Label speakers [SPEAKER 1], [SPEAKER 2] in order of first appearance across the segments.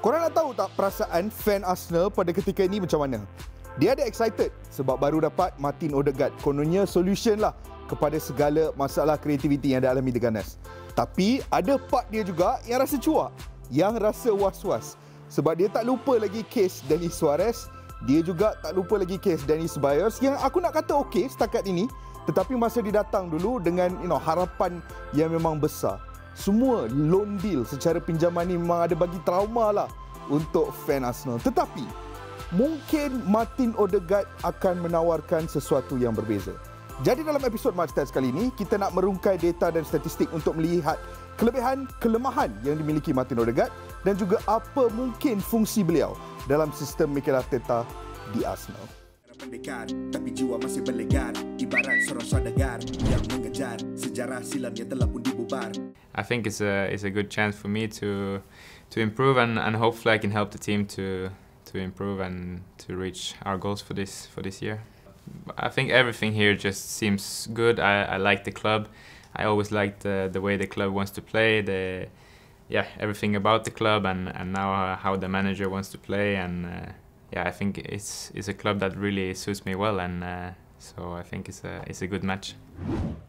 [SPEAKER 1] Korang nak tahu tak perasaan fan Arsenal pada ketika ini macam mana? Dia ada excited sebab baru dapat Martin Odegaard. Kononnya solution lah kepada segala masalah kreativiti yang dialami The Gunners. Tapi ada part dia juga yang rasa cuak, yang rasa was-was. Sebab dia tak lupa lagi kes Denis Suarez. Dia juga tak lupa lagi kes Danny Ceballos yang aku nak kata okey setakat ini. Tetapi masa dia datang dulu dengan harapan yang memang besar. Semua loan deal secara pinjaman ni memang ada bagi trauma lah untuk fan Arsenal. Tetapi mungkin Martin Odegaard akan menawarkan sesuatu yang berbeza. Jadi dalam episod Match Stats kali ini, kita nak merungkai data dan statistik untuk melihat kelebihan, kelemahan yang dimiliki Martin Odegaard dan juga apa mungkin fungsi beliau dalam sistem Mikel Arteta di Arsenal.
[SPEAKER 2] Pendekar, tapi jiwa masih berlegar, ibarat seorang saudagar yang mengejar sejarah silam yang telah pun dibubar.
[SPEAKER 3] I think it's a good chance for me to improve and hopefully I can help the team to improve and to reach our goals for this year. I think everything here just seems good. I like the club. I always liked the way the club wants to play, everything about the club and now how the manager wants to play and I think it's a club that really suits me well and so I think it's a good match.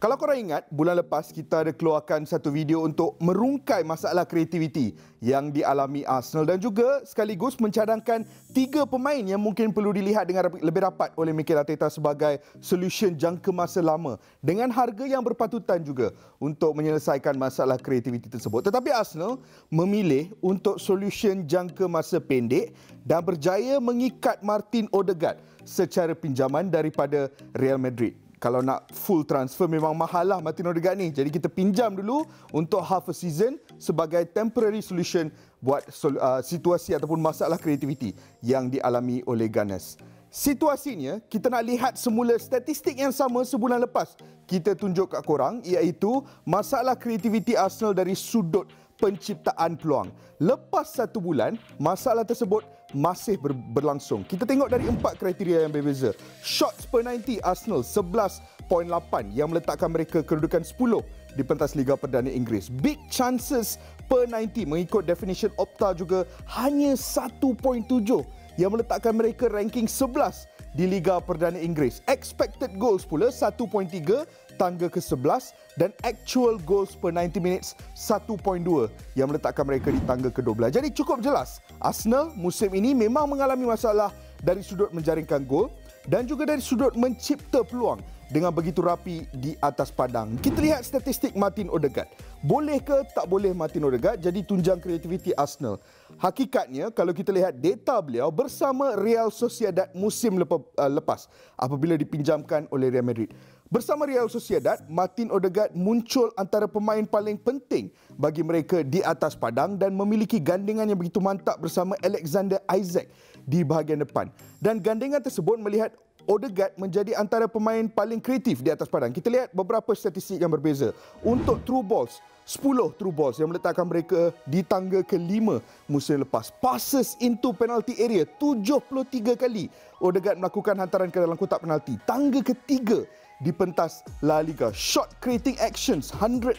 [SPEAKER 1] Kalau korang ingat, bulan lepas kita ada keluarkan satu video untuk merungkai masalah kreativiti yang dialami Arsenal dan juga sekaligus mencadangkan 3 pemain yang mungkin perlu dilihat dengan lebih rapat oleh Mikel Arteta sebagai solution jangka masa lama dengan harga yang berpatutan juga untuk menyelesaikan masalah kreativiti tersebut. Tetapi Arsenal memilih untuk solution jangka masa pendek dan berjaya mengikat Martin Odegaard secara pinjaman daripada Real Madrid. Kalau nak full transfer memang mahal lah Martin Odegaard ni. Jadi kita pinjam dulu untuk half a season sebagai temporary solution buat situasi ataupun masalah kreativiti yang dialami oleh Gunners. Situasinya, kita nak lihat semula statistik yang sama sebulan lepas kita tunjuk kat korang, iaitu masalah kreativiti Arsenal dari sudut penciptaan peluang. Lepas 1 bulan, masalah tersebut masih berlangsung. Kita tengok dari 4 kriteria yang berbeza. Shots per 90 Arsenal 11.8 yang meletakkan mereka kedudukan 10 di pentas Liga Perdana Inggeris. Big chances per 90 mengikut definition Opta juga hanya 1.7 yang meletakkan mereka ranking 11 di Liga Perdana Inggeris. Expected goals pula 1.3 tangga ke-11 dan actual goals per 90 minutes 1.2 yang meletakkan mereka di tangga ke-12. Jadi cukup jelas, Arsenal musim ini memang mengalami masalah dari sudut menjaringkan gol dan juga dari sudut mencipta peluang dengan begitu rapi di atas padang. Kita lihat statistik Martin Odegaard. Boleh ke tak boleh Martin Odegaard jadi tunjang kreativiti Arsenal? Hakikatnya, kalau kita lihat data beliau bersama Real Sociedad musim lepas apabila dipinjamkan oleh Real Madrid. Bersama Real Sociedad, Martin Odegaard muncul antara pemain paling penting bagi mereka di atas padang dan memiliki gandengan yang begitu mantap bersama Alexander Isak di bahagian depan. Dan gandengan tersebut melihat Odegaard menjadi antara pemain paling kreatif di atas padang. Kita lihat beberapa statistik yang berbeza. Untuk through balls, 10 through balls yang meletakkan mereka di tangga ke-5 musim lepas. Passes into penalty area, 73 kali Odegaard melakukan hantaran ke dalam kotak penalti. Tangga ke-3 di pentas La Liga. Shot creating actions 116,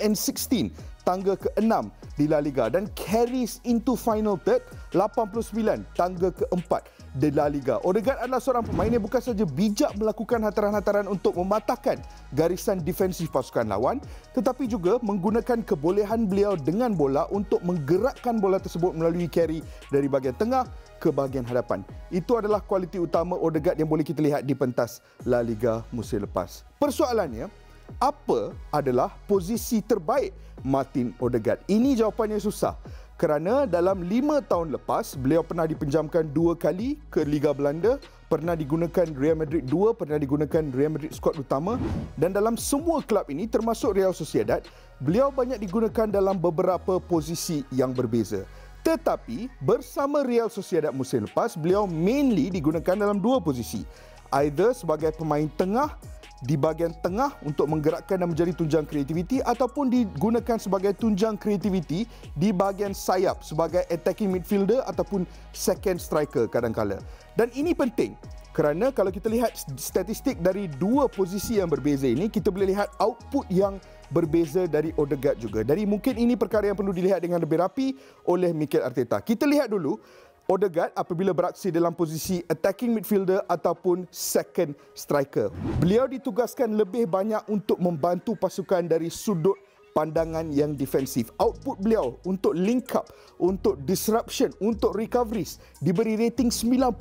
[SPEAKER 1] tangga ke-6 di La Liga, dan carries into final third 89, tangga ke-4 di La Liga. Odegaard adalah seorang pemain yang bukan saja bijak melakukan hantaran-hantaran untuk mematahkan garisan defensif pasukan lawan, tetapi juga menggunakan kebolehan beliau dengan bola untuk menggerakkan bola tersebut melalui carry dari bahagian tengah ke bahagian hadapan. Itu adalah kualiti utama Odegaard yang boleh kita lihat di pentas La Liga musim lepas. Persoalannya, apa adalah posisi terbaik Martin Odegaard? Ini jawapannya susah. Kerana dalam 5 tahun lepas, beliau pernah dipinjamkan 2 kali ke Liga Belanda, pernah digunakan Real Madrid 2, pernah digunakan Real Madrid skuad utama, dan dalam semua kelab ini termasuk Real Sociedad, beliau banyak digunakan dalam beberapa posisi yang berbeza. Tetapi bersama Real Sociedad musim lepas, beliau mainly digunakan dalam 2 posisi. Either sebagai pemain tengah, di bahagian tengah untuk menggerakkan dan menjadi tunjang kreativiti, ataupun digunakan sebagai tunjang kreativiti di bahagian sayap sebagai attacking midfielder ataupun second striker kadang-kala. Dan ini penting kerana kalau kita lihat statistik dari 2 posisi yang berbeza ini, kita boleh lihat output yang berbeza dari Odegaard juga. Jadi mungkin ini perkara yang perlu dilihat dengan lebih rapi oleh Mikel Arteta. Kita lihat dulu Odegaard apabila beraksi dalam posisi attacking midfielder ataupun second striker. Beliau ditugaskan lebih banyak untuk membantu pasukan dari sudut pandangan yang defensif. Output beliau untuk link up, untuk disruption, untuk recoveries diberi rating 91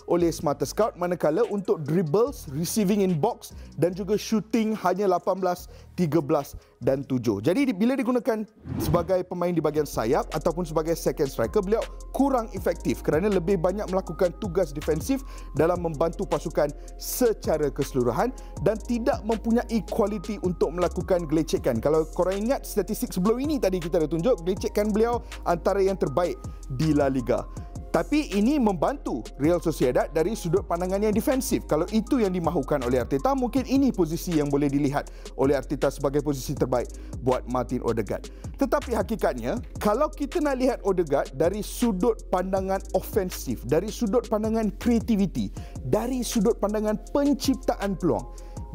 [SPEAKER 1] oleh Smarter Scout, manakala untuk dribbles, receiving in box dan juga shooting hanya 18, 13 dan 7. Jadi bila digunakan sebagai pemain di bahagian sayap ataupun sebagai second striker, beliau kurang efektif kerana lebih banyak melakukan tugas defensif dalam membantu pasukan secara keseluruhan dan tidak mempunyai kualiti untuk melakukan gelecekan. Kalau korang ingat statistik sebelum ini tadi kita dah tunjuk, gelecekan beliau antara yang terbaik di La Liga. Tapi ini membantu Real Sociedad dari sudut pandangan yang defensif. Kalau itu yang dimahukan oleh Arteta, mungkin ini posisi yang boleh dilihat oleh Arteta sebagai posisi terbaik buat Martin Odegaard. Tetapi hakikatnya, kalau kita nak lihat Odegaard dari sudut pandangan ofensif, dari sudut pandangan kreativiti, dari sudut pandangan penciptaan peluang,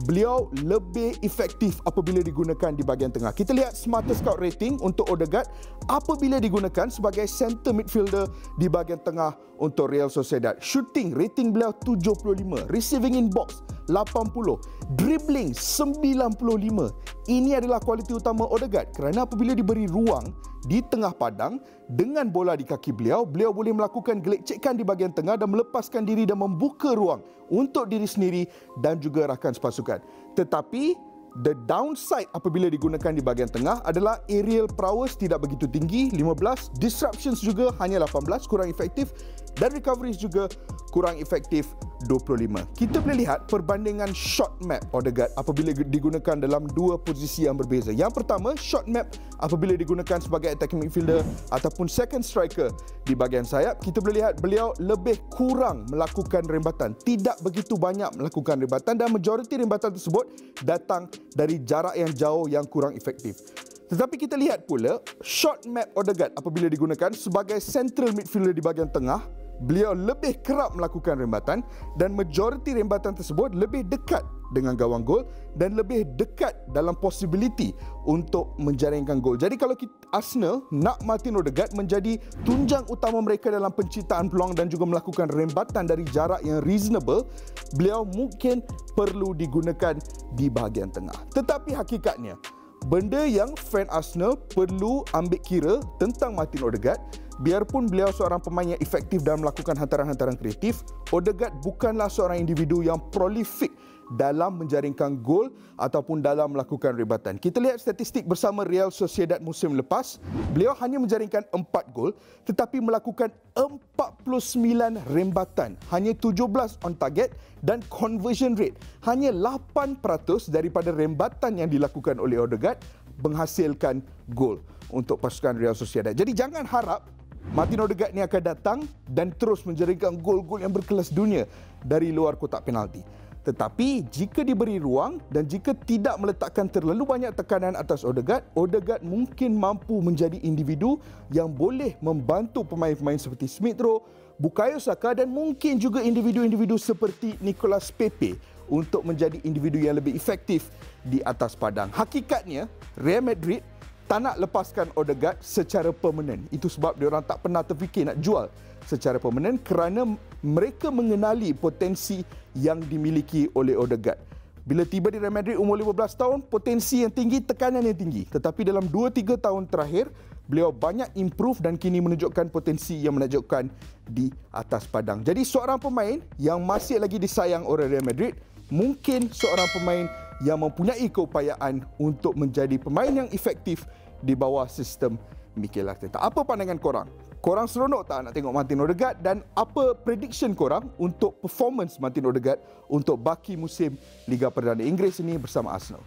[SPEAKER 1] beliau lebih efektif apabila digunakan di bahagian tengah. Kita lihat Smarter Scout rating untuk Odegaard apabila digunakan sebagai center midfielder di bahagian tengah untuk Real Sociedad. Shooting rating beliau 75, receiving in box 80, dribbling 95. Ini adalah kualiti utama Odegaard kerana apabila diberi ruang di tengah padang dengan bola di kaki beliau, beliau boleh melakukan gelecekan di bahagian tengah dan melepaskan diri dan membuka ruang untuk diri sendiri dan juga rakan sepasukan. Tetapi the downside apabila digunakan di bahagian tengah adalah aerial prowess tidak begitu tinggi, 15, disruptions juga hanya 18, kurang efektif, dan recoveries juga kurang efektif, 25. Kita boleh lihat perbandingan shot map Odegaard apabila digunakan dalam dua posisi yang berbeza. Yang pertama, shot map apabila digunakan sebagai attacking midfielder ataupun second striker di bahagian sayap, kita boleh lihat beliau lebih kurang melakukan rembatan, tidak begitu banyak melakukan rembatan dan majoriti rembatan tersebut datang dari jarak yang jauh yang kurang efektif. Tetapi kita lihat pula shot map Odegaard apabila digunakan sebagai central midfielder di bahagian tengah, beliau lebih kerap melakukan rembatan dan majoriti rembatan tersebut lebih dekat dengan gawang gol dan lebih dekat dalam possibility untuk menjaringkan gol. Jadi kalau Arsenal nak Martin Odegaard menjadi tunjang utama mereka dalam penciptaan peluang dan juga melakukan rembatan dari jarak yang reasonable, beliau mungkin perlu digunakan di bahagian tengah. Tetapi hakikatnya, benda yang fan Arsenal perlu ambil kira tentang Martin Odegaard, biarpun beliau seorang pemain yang efektif dalam melakukan hantaran-hantaran kreatif, Odegaard bukanlah seorang individu yang prolific dalam menjaringkan gol ataupun dalam melakukan rebatan. Kita lihat statistik bersama Real Sociedad musim lepas, beliau hanya menjaringkan 4 gol tetapi melakukan 49 rembatan, hanya 17 on target dan conversion rate hanya 8% daripada rembatan yang dilakukan oleh Odegaard menghasilkan gol untuk pasukan Real Sociedad. Jadi jangan harap Martin Odegaard ni akan datang dan terus menjaringkan gol-gol yang berkelas dunia dari luar kotak penalti. Tetapi jika diberi ruang dan jika tidak meletakkan terlalu banyak tekanan atas Odegaard, Odegaard mungkin mampu menjadi individu yang boleh membantu pemain-pemain seperti Smith Rowe, Bukayo Saka dan mungkin juga individu-individu seperti Nicolas Pepe untuk menjadi individu yang lebih efektif di atas padang. Hakikatnya, Real Madrid tak nak lepaskan Odegaard secara permanen. Itu sebab diorang tak pernah terfikir nak jual secara permanen kerana mereka mengenali potensi yang dimiliki oleh Odegaard. Bila tiba di Real Madrid umur 15 tahun, potensi yang tinggi, tekanan yang tinggi. Tetapi dalam 2-3 tahun terakhir, beliau banyak improve dan kini menunjukkan potensi yang menakjubkan di atas padang. Jadi seorang pemain yang masih lagi disayang oleh Real Madrid, mungkin seorang pemain yang mempunyai keupayaan untuk menjadi pemain yang efektif di bawah sistem Mikel Arteta. Apa pandangan korang? Korang seronok tak nak tengok Martin Odegaard dan apa prediction korang untuk performance Martin Odegaard untuk baki musim Liga Perdana Inggeris ini bersama Arsenal?